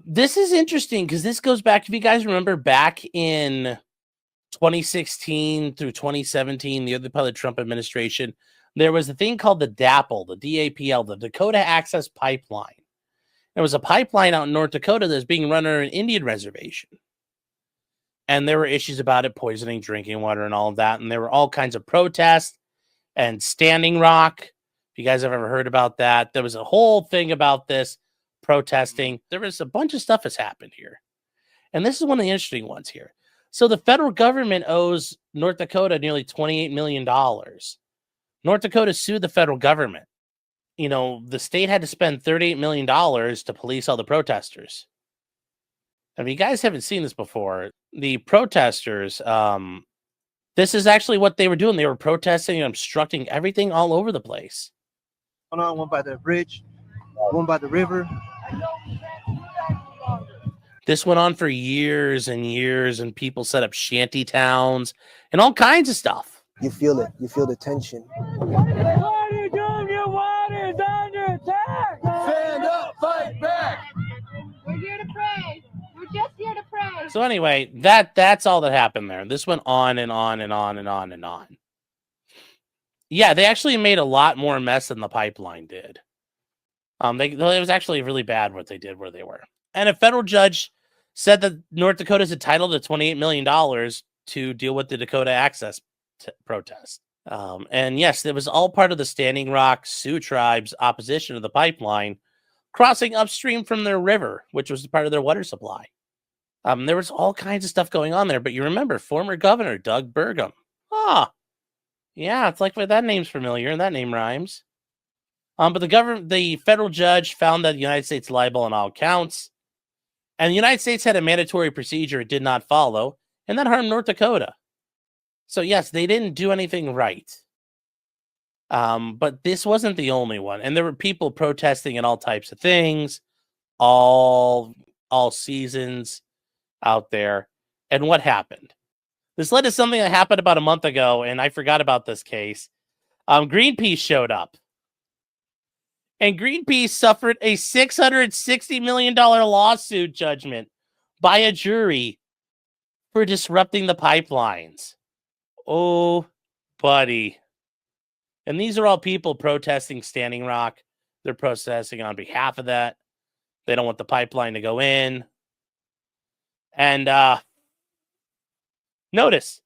This is interesting because this goes back, if you guys remember, back in 2016 through 2017, the other part of the Trump administration, there was a thing called the DAPL, the DAPL, the Dakota Access Pipeline. There was a pipeline out in North Dakota that's being run on an Indian reservation. And there were issues about it poisoning drinking water and all of that. And there were all kinds of protests and Standing Rock. If you guys have ever heard about that, there was a whole thing about this protesting. There was a bunch of stuff that's happened here. And this is one of the interesting ones here. So the federal government owes North Dakota nearly $28 million. North Dakota sued the federal government. You know, the state had to spend $38 million to police all the protesters. If you guys haven't seen this before, the protesters, this is actually what they were doing. They were protesting and obstructing everything all over the place. One by the bridge, one by the river. This went on for years and years, and people set up shanty towns and all kinds of stuff. You feel it. You feel the tension. What are you doing? Your water is under attack. Stand up, fight back. We're here to pray. We're just here to pray. So anyway, that's all that happened there. This went on and on and on and on and on. Yeah, they actually made a lot more mess than the pipeline did. It was actually really bad what they did where they were. And a federal judge said that North Dakota is entitled to $28 million to deal with the Dakota Access protest. And yes, it was all part of the Standing Rock Sioux tribe's opposition to the pipeline crossing upstream from their river, which was part of their water supply. There was all kinds of stuff going on there, but you remember former governor Doug Burgum. Yeah, it's like that name's familiar and that name rhymes. But the federal judge found that the United States liable on all counts, and the United States had a mandatory procedure it did not follow, and that harmed North Dakota. So yes, they didn't do anything right. But this wasn't the only one, and there were people protesting in all types of things, all seasons out there. And what happened? This led to something that happened about a month ago, and I forgot about this case. Greenpeace showed up. And Greenpeace suffered a $660 million lawsuit judgment by a jury for disrupting the pipelines. Oh, buddy. And these are all people protesting Standing Rock. They're protesting on behalf of that. They don't want the pipeline to go in. And notice,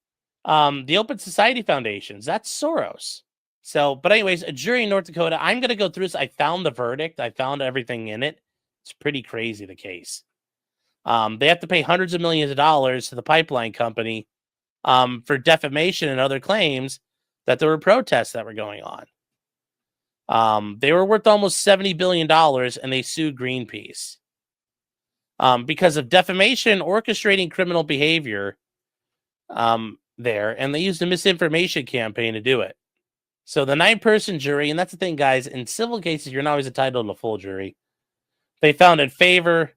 the Open Society Foundations, that's Soros. So, but anyways, a jury in North Dakota, I'm going to go through this. I found the verdict. I found everything in it. It's pretty crazy, the case. They have to pay hundreds of millions of dollars to the pipeline company for defamation and other claims that there were protests that were going on. They were worth almost $70 billion, and they sued Greenpeace because of defamation, orchestrating criminal behavior there, and they used a misinformation campaign to do it. So the 9-person jury, and that's the thing, guys, in civil cases, you're not always entitled to a full jury. They found in favor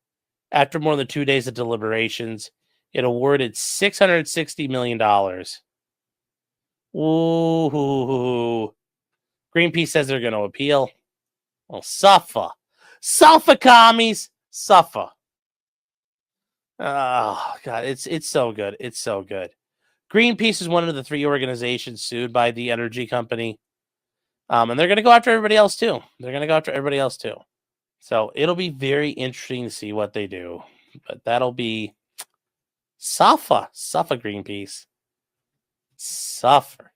after more than 2 days of deliberations. It awarded $660 million. Ooh. Greenpeace says they're going to appeal. Well, suffer. Suffer, commies. Suffer. Oh, God, it's so good. It's so good. Greenpeace is one of the 3 organizations sued by the energy company. And they're going to go after everybody else, too. So it'll be very interesting to see what they do. But that'll be suffer, Greenpeace. Suffer.